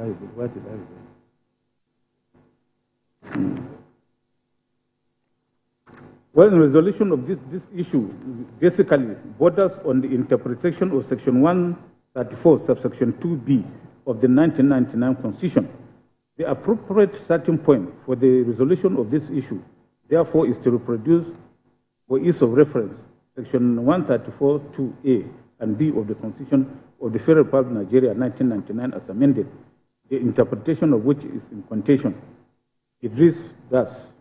Why did I? Well, in resolution of this issue basically borders on the interpretation of Section 134, subsection 2B of the 1999 Constitution. The appropriate starting point for the resolution of this issue, therefore, is to reproduce, for ease of reference, Section 134(2)A and B of the Constitution of the Federal Republic of Nigeria, 1999, as amended, the interpretation of which is in contention. It reads thus: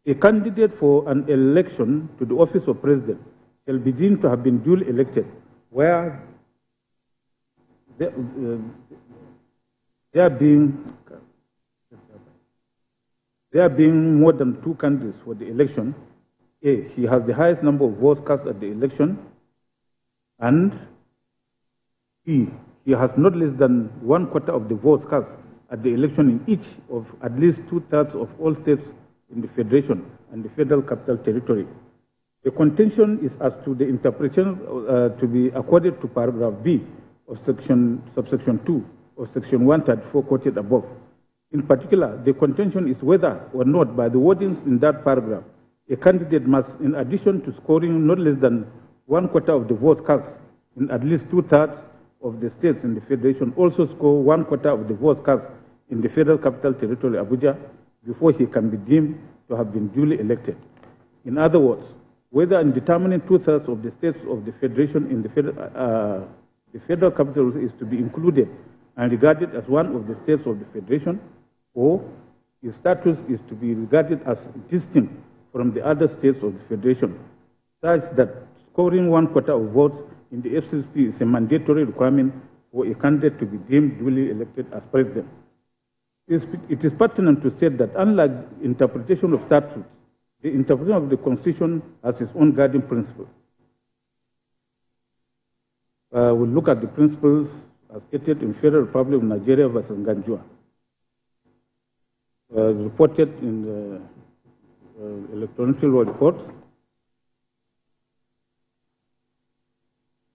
a candidate for an election to the office of president shall be deemed to have been duly elected, where there being more than 2 candidates for the election. A, he has the highest number of votes cast at the election, and B, he has not less than 1/4 of the votes cast at the election in each of at least 2/3 of all states in the Federation and the Federal Capital Territory. The contention is as to the interpretation to be accorded to paragraph B of subsection 2 of Section 134 quoted above. In particular, the contention is whether or not, by the wordings in that paragraph, a candidate must, in addition to scoring not less than 1/4 of the votes cast in at least 2/3 of the states in the Federation, also score 1/4 of the votes cast in the Federal Capital Territory, Abuja, before he can be deemed to have been duly elected. In other words, whether in determining 2/3 of the states of the Federation in the Federal Capital is to be included and regarded as one of the states of the Federation, or his status is to be regarded as distinct from the other states of the Federation, such that scoring 1/4 of votes in the FCT is a mandatory requirement for a candidate to be deemed duly elected as president. It is pertinent to state that unlike interpretation of statutes, the interpretation of the Constitution has its own guiding principle. We'll look at the principles as stated in Federal Republic of Nigeria versus Ganjua, reported in the electronic law reports,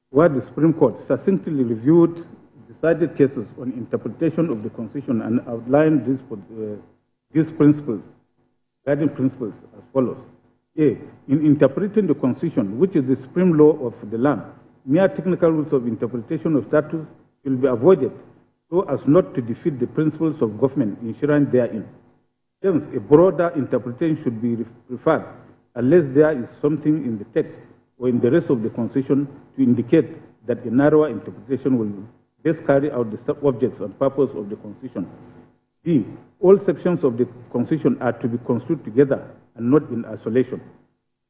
where the Supreme Court succinctly reviewed decided cases on interpretation of the Constitution and outlined these principles, guiding principles, as follows. A, in interpreting the Constitution, which is the supreme law of the land, mere technical rules of interpretation of statutes will be avoided so as not to defeat the principles of government enshrined therein. Hence, a broader interpretation should be preferred unless there is something in the text or in the rest of the Constitution to indicate that a narrower interpretation will best carry out the objects and purpose of the Constitution. B, all sections of the Constitution are to be construed together and not in isolation.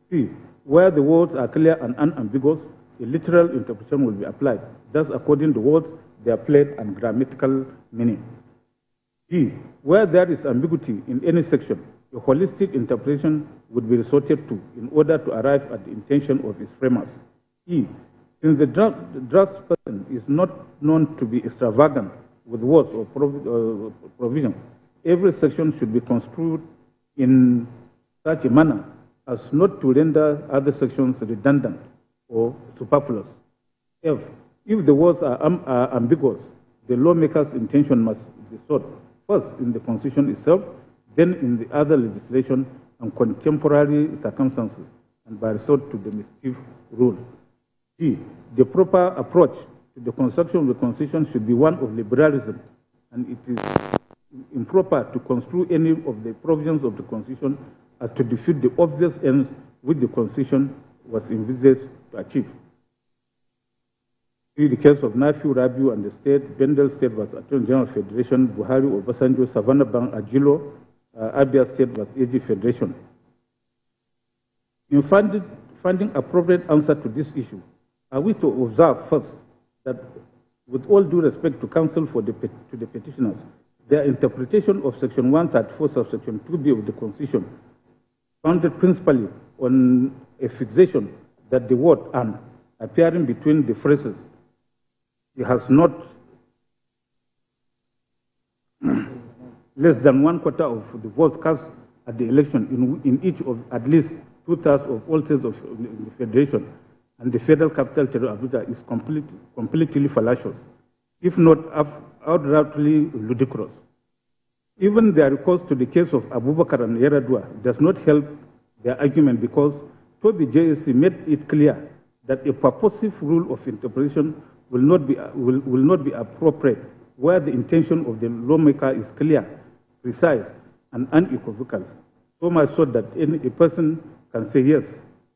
C, where the words are clear and unambiguous, a literal interpretation will be applied. Thus, according to words, their plain and grammatical meaning. D, where there is ambiguity in any section, a holistic interpretation would be resorted to in order to arrive at the intention of its framers. E, since the draftsperson is not known to be extravagant with words or provisions, every section should be construed in such a manner as not to render other sections redundant or superfluous. F, if the words are ambiguous, the lawmaker's intention must be sought first in the Constitution itself, then in the other legislation and contemporary circumstances, and by resort to the mischief rule. G, the proper approach to the construction of the Constitution should be one of liberalism, and it is improper to construe any of the provisions of the Constitution as to defeat the obvious ends which the Constitution was envisaged to achieve. See the case of Nafiu Rabiu and the state, Bendel State was Attorney General Federation, Buhari Obasanjo, Savannah Bank Ajilo, Abia State was AG Federation. In finding appropriate answer to this issue, are we to observe first that, with all due respect to counsel to the petitioners, their interpretation of Section 134, subsection 2B of the Constitution, founded principally on a fixation that the word "and" appearing between the phrases, it has not less than 1/4 of the votes cast at the election in each of at least 2/3 of all states of the Federation and the Federal Capital Territory, Abuja, is completely fallacious. if not outrightly ludicrous. Even their recourse to the case of Abubakar and Yaradua does not help their argument because Toby JSC made it clear that a purposive rule of interpretation will not be appropriate where the intention of the lawmaker is clear, precise, and unequivocal. So much so that a person can say, yes,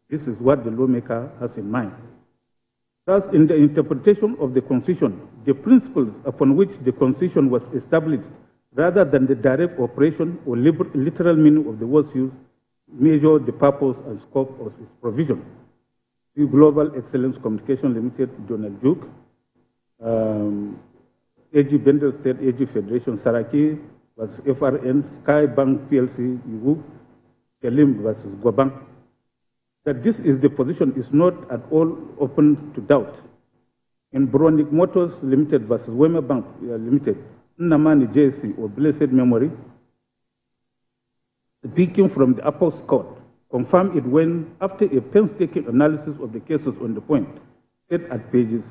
this is what the lawmaker has in mind. Thus, in the interpretation of the Constitution, the principles upon which the Constitution was established, rather than the direct operation or literal meaning of the words used, measure the purpose and scope of its provision. The Global Excellence Communication Limited, Donald Duke, AG Bendel State, AG Federation, Saraki versus FRN, Sky Bank PLC, Yugu, Kelim versus Guabank. That this is the position is not at all open to doubt. In Bronic Motors Limited versus Wema Bank Limited, Nnamani JSC, or blessed memory, speaking from the Upper Court, confirmed it when, after a painstaking analysis of the cases on the point, said at pages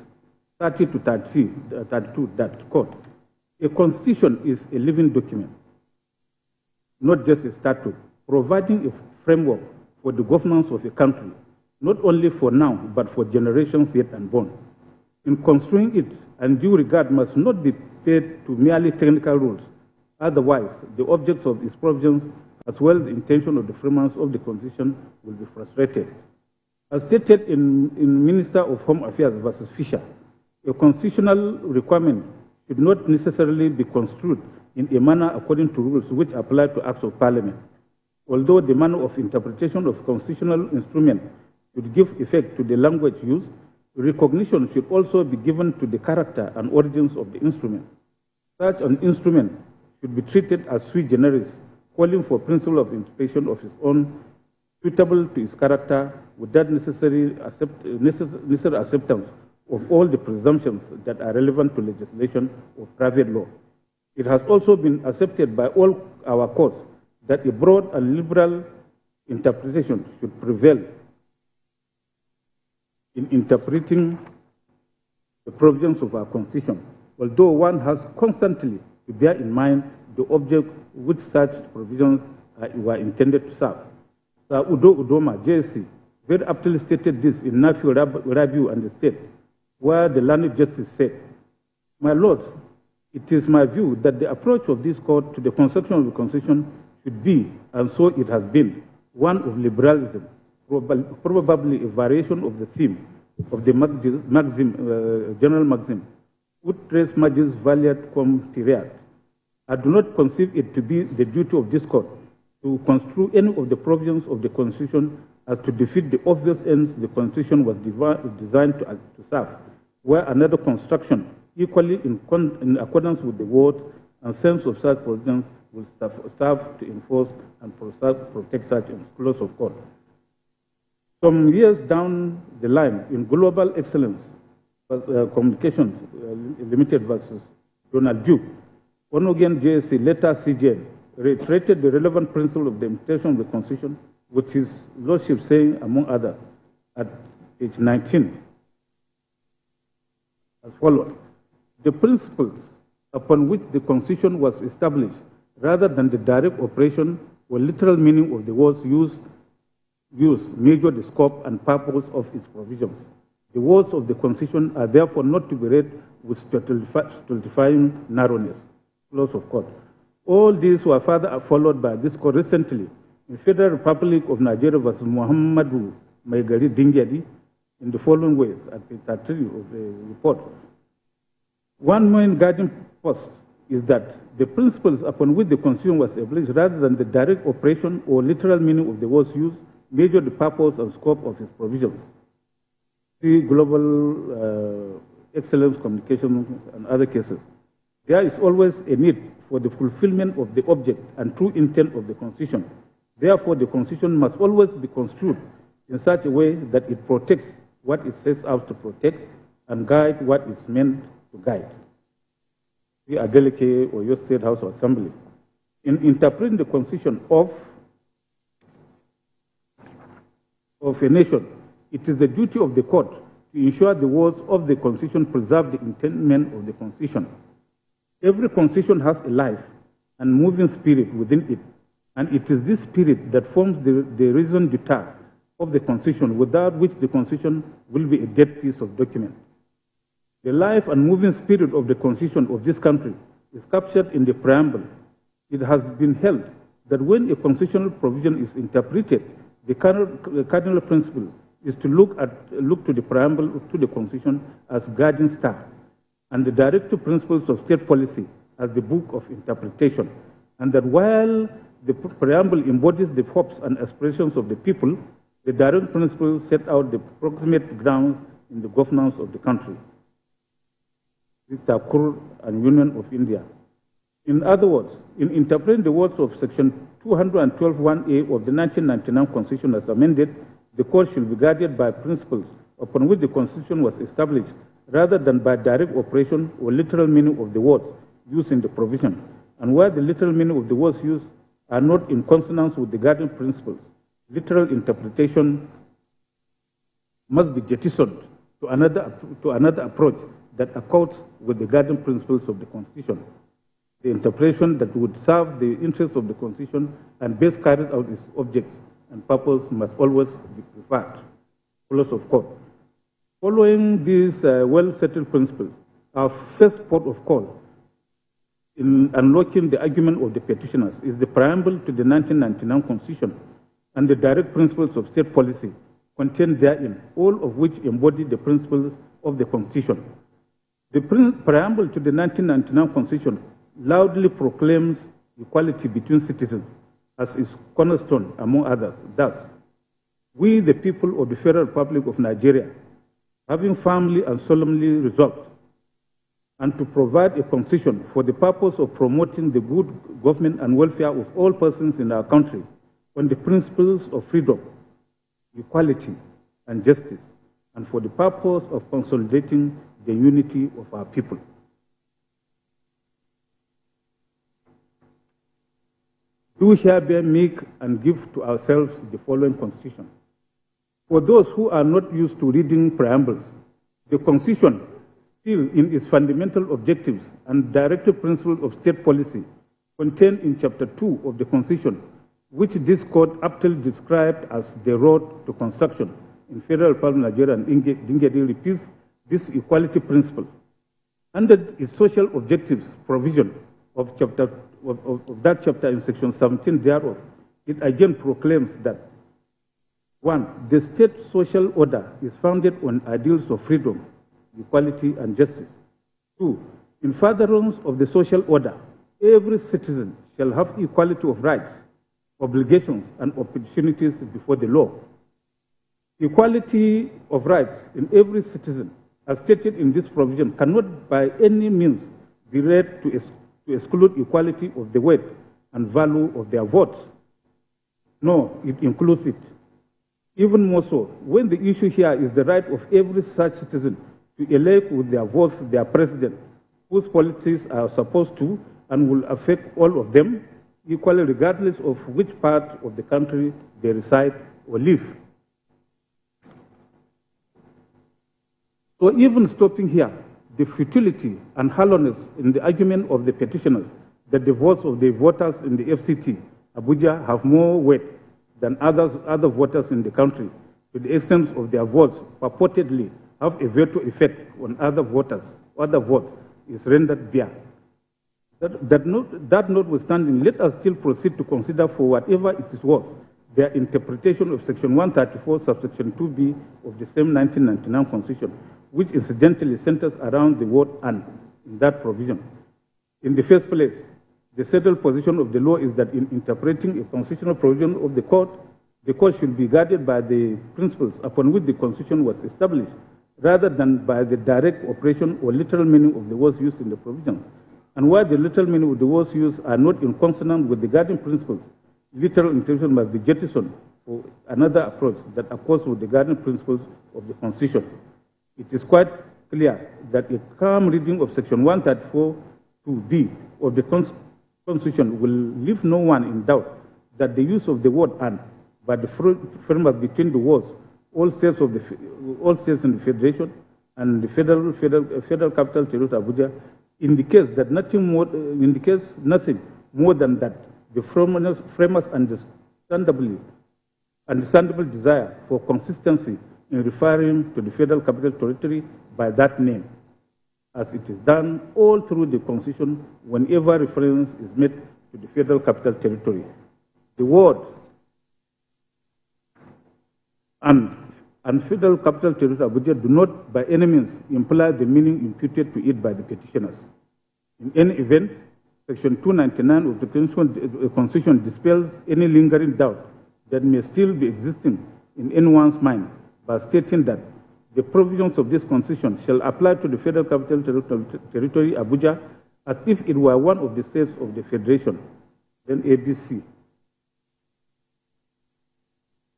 30 to 32, that, quote, a constitution is a living document, not just a statute, providing a framework for the governance of a country, not only for now, but for generations yet unborn. In construing it, undue regard must not be paid to merely technical rules. Otherwise, the objects of its provisions, as well as the intention of the framers of the Constitution, will be frustrated. As stated in Minister of Home Affairs versus Fisher, a constitutional requirement should not necessarily be construed in a manner according to rules which apply to acts of Parliament. Although the manner of interpretation of constitutional instrument should give effect to the language used, recognition should also be given to the character and origins of the instrument. Such an instrument should be treated as sui generis, calling for principle of interpretation of its own, suitable to its character, without necessary acceptance of all the presumptions that are relevant to legislation or private law. It has also been accepted by all our courts that a broad and liberal interpretation should prevail in interpreting the provisions of our Constitution, although one has constantly to bear in mind the object which such provisions were intended to serve. Sir Udo Udoma, JSC, very aptly stated this in Nafi Rabiu and the State, where the learned justice said, my lords, it is my view that the approach of this court to the construction of the Constitution should be, and so it has been, one of liberalism, probably a variation of the theme of the general maxim, ut res magis valeat cum tireat. I do not conceive it to be the duty of this court to construe any of the provisions of the Constitution as to defeat the obvious ends the Constitution was designed to serve, where another construction, equally in accordance with the words and sense of such provisions, will serve to enforce and protect such clause of court. Some years down the line, in Global Excellence Communications Limited versus Donald Duke, Onogen JSC, later CJN, reiterated the relevant principle of the interpretation of the Constitution, which his Lordship saying, among others, at page 19, as follows. The principles upon which the Constitution was established, rather than the direct operation or literal meaning of the words used, measure the scope and purpose of its provisions. The words of the Constitution are therefore not to be read with stultifying narrowness. Close of court. All these were further followed by this court recently in Federal Republic of Nigeria versus Muhammadu Maigari Dingyadi in the following ways at page 33 of the report. One main guiding post is that the principles upon which the Constitution was established, rather than the direct operation or literal meaning of the words used, measure the purpose and scope of its provisions. See Global Excellence Communication and other cases. There is always a need for the fulfillment of the object and true intent of the Constitution. Therefore, the Constitution must always be construed in such a way that it protects what it sets out to protect and guide what it's meant to guide. The Adeleke or your State House of Assembly. In interpreting the Constitution of a nation, it is the duty of the court to ensure the words of the Constitution preserve the intent of the Constitution. Every Constitution has a life and moving spirit within it, and it is this spirit that forms the raison d'etre of the Constitution, without which the Constitution will be a dead piece of document. The life and moving spirit of the Constitution of this country is captured in the preamble. It has been held that when a constitutional provision is interpreted, the cardinal principle is to look to the preamble to the Constitution as guardian star, and the directive principles of state policy as the book of interpretation, and that while the preamble embodies the hopes and aspirations of the people, the direct principles set out the proximate grounds in the governance of the country. Thakur and Union of India. In other words, in interpreting the words of Section 212(1)A of the 1999 Constitution as amended, the court should be guided by principles upon which the Constitution was established, rather than by direct operation or literal meaning of the words used in the provision, and where the literal meaning of the words used are not in consonance with the guiding principles. Literal interpretation must be jettisoned to another approach that accords with the guiding principles of the Constitution. The interpretation that would serve the interests of the Constitution and best carry out its objects and purpose must always be preferred. Close of court. Following these well-settled principles, our first port of call in unlocking the argument of the petitioners is the preamble to the 1999 Constitution and the direct principles of state policy contained therein, all of which embody the principles of the Constitution. The preamble to the 1999 Constitution loudly proclaims equality between citizens as its cornerstone, among others. Thus, we, the people of the Federal Republic of Nigeria, having firmly and solemnly resolved and to provide a constitution for the purpose of promoting the good government and welfare of all persons in our country on the principles of freedom, equality, and justice, and for the purpose of consolidating the unity of our people. Do hereby make and give to ourselves the following Constitution. For those who are not used to reading preambles, the Constitution, still in its fundamental objectives and directive principles of state policy, contained in Chapter 2 of the Constitution, which this court aptly described as the road to construction in Federal Republic of Nigeria, and Dingedi repeats this equality principle. Under its social objectives provision of that chapter in Section 17 thereof, it again proclaims that 1. The state social order is founded on ideals of freedom, equality, and justice. 2. In furtherance of the social order, every citizen shall have equality of rights, obligations, and opportunities before the law. Equality of rights in every citizen, as stated in this provision, cannot by any means be read to exclude equality of the weight and value of their votes. No, it includes it. Even more so, when the issue here is the right of every such citizen to elect with their votes their president, whose policies are supposed to and will affect all of them equally, regardless of which part of the country they reside or live. So even stopping here, the futility and hollowness in the argument of the petitioners that the votes of the voters in the FCT, Abuja, have more weight than other voters in the country, to the extent of their votes purportedly have a veto effect on other votes, is rendered bare. That notwithstanding, let us still proceed to consider, for whatever it is worth, their interpretation of Section 134, subsection 2B of the same 1999 Constitution, which incidentally centers around the word "and" in that provision. In the first place, the settled position of the law is that in interpreting a constitutional provision of the court should be guided by the principles upon which the Constitution was established, rather than by the direct operation or literal meaning of the words used in the provision. And where the literal meaning of the words used are not in consonance with the guiding principles, literal interpretation must be jettisoned for another approach that accords with the guiding principles of the Constitution. It is quite clear that a calm reading of Section 134(2)B of the Constitution will leave no one in doubt that the use of the word "and" by the framework between the words all all states in the Federation and the Federal Capital Territory Abuja indicates nothing more than that the framers understandable desire for consistency in referring to the Federal Capital Territory by that name, as it is done all through the Constitution whenever reference is made to the Federal Capital Territory. The word and Federal Capital Territory Abuja do not by any means imply the meaning imputed to it by the petitioners. In any event, Section 299 of the Constitution dispels any lingering doubt that may still be existing in anyone's mind by stating that the provisions of this Constitution shall apply to the Federal Capital Territory Abuja as if it were one of the states of the Federation, then ABC.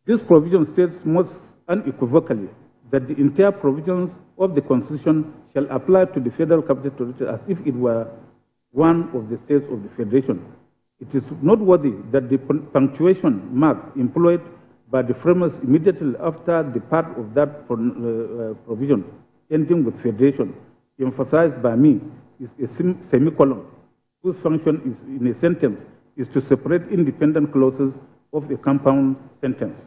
This provision states most unequivocally that the entire provisions of the Constitution shall apply to the Federal Capital Territory as if it were one of the states of the Federation. It is noteworthy that the punctuation mark employed by the framers immediately after the part of that provision ending with Federation, emphasized by me, is a semicolon, whose function is, in a sentence is to separate independent clauses of a compound sentence.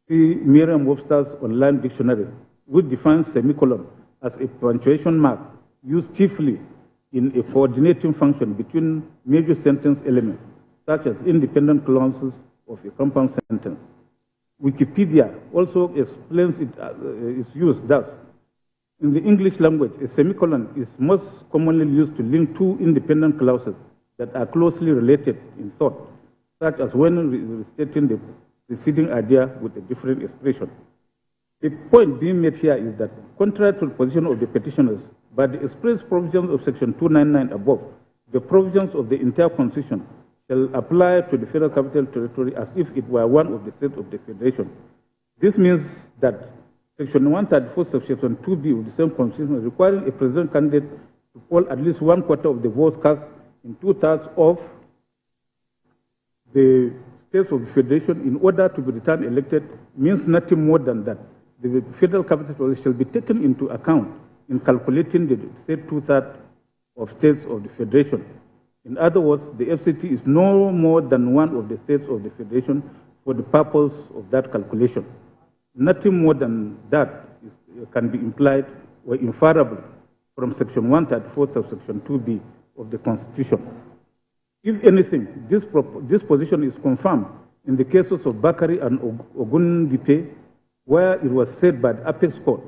See Merriam-Webster's online dictionary, which defines semicolon as a punctuation mark used chiefly in a coordinating function between major sentence elements, such as independent clauses of a compound sentence. Wikipedia also explains its use thus. In the English language, a semicolon is most commonly used to link two independent clauses that are closely related in thought, such as when restating the preceding idea with a different expression. The point being made here is that, contrary to the position of the petitioners, by the express provisions of Section 299 above, the provisions of the entire Constitution shall apply to the Federal Capital Territory as if it were one of the states of the Federation. This means that Section 134, Subsection 2B of the same Constitution, requiring a president candidate to poll at least 1/4 of the votes cast in 2/3 of the states of the Federation in order to be returned elected, means nothing more than that the Federal Capital Territory shall be taken into account in calculating the state 2/3 of states of the Federation. In other words, the FCT is no more than one of the states of the Federation for the purpose of that calculation. Nothing more than that can be implied or inferable from Section 134, Subsection 2B of the Constitution. If anything, this position is confirmed in the cases of Bakari and Ogundipe, where it was said by the Apex Court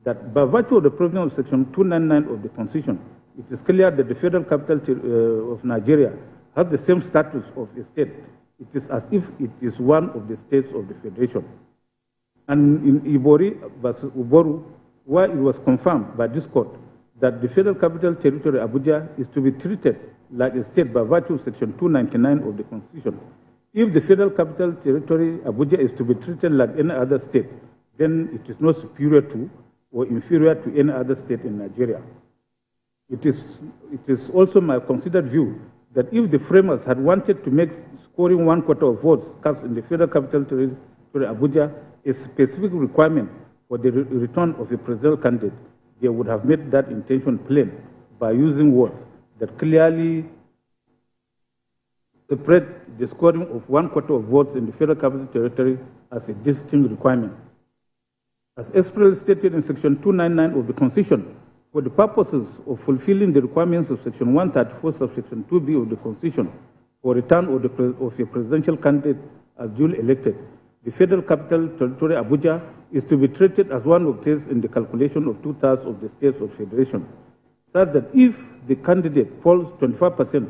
that by virtue of the provision of Section 299 of the Constitution, it is clear that the Federal Capital of Nigeria has the same status of a state. It is as if it is one of the states of the Federation. And in Ibori versus Uboru, where it was confirmed by this court that the Federal Capital Territory Abuja is to be treated like a state by virtue of Section 299 of the Constitution. If the Federal Capital Territory Abuja is to be treated like any other state, then it is not superior to or inferior to any other state in Nigeria. It is also my considered view that if the framers had wanted to make scoring 1/4 of votes cast in the Federal Capital Territory Abuja a specific requirement for the return of a presidential candidate, they would have made that intention plain by using words that clearly separate the scoring of 1/4 of votes in the Federal Capital Territory as a distinct requirement. As expressly stated in Section 299 of the Constitution, for the purposes of fulfilling the requirements of Section 134, Subsection 2B of the Constitution, for return of a presidential candidate as duly elected, the Federal Capital Territory Abuja is to be treated as one of the states in the calculation of 2/3 of the states of Federation, such that if the candidate polls 25%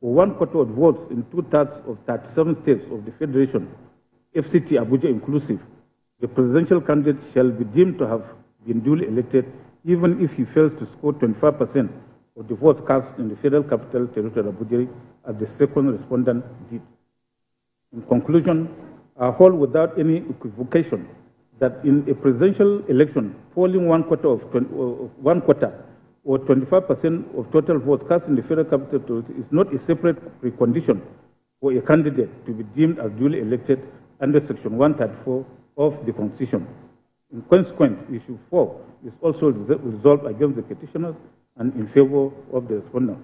or 1/4 of votes in 2/3 of 37 states of the Federation, FCT Abuja inclusive, the presidential candidate shall be deemed to have been duly elected even if he fails to score 25% of the votes cast in the Federal Capital Territory Abuja as the second respondent did. In conclusion, I hold without any equivocation that in a presidential election, polling 1/4 or 25% of total votes cast in the Federal Capital Territory is not a separate precondition for a candidate to be deemed as duly elected under Section 134 of the Constitution. In consequence, issue 4 is also resolved against the petitioners and in favor of the respondents.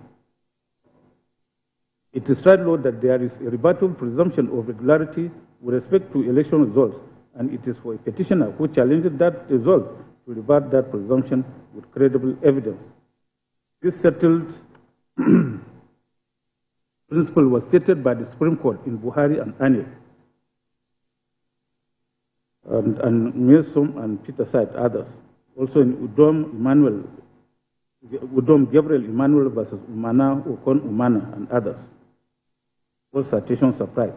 It is right, Lord, that there is a rebuttable presumption of regularity with respect to election results, and it is for a petitioner who challenges that result to rebut that presumption with credible evidence. This settled principle was stated by the Supreme Court in Buhari and Anil, and Milsom and Peter cite others. Also in Udom Gabriel Emmanuel versus Umana Okon Umana and others. All citations are right.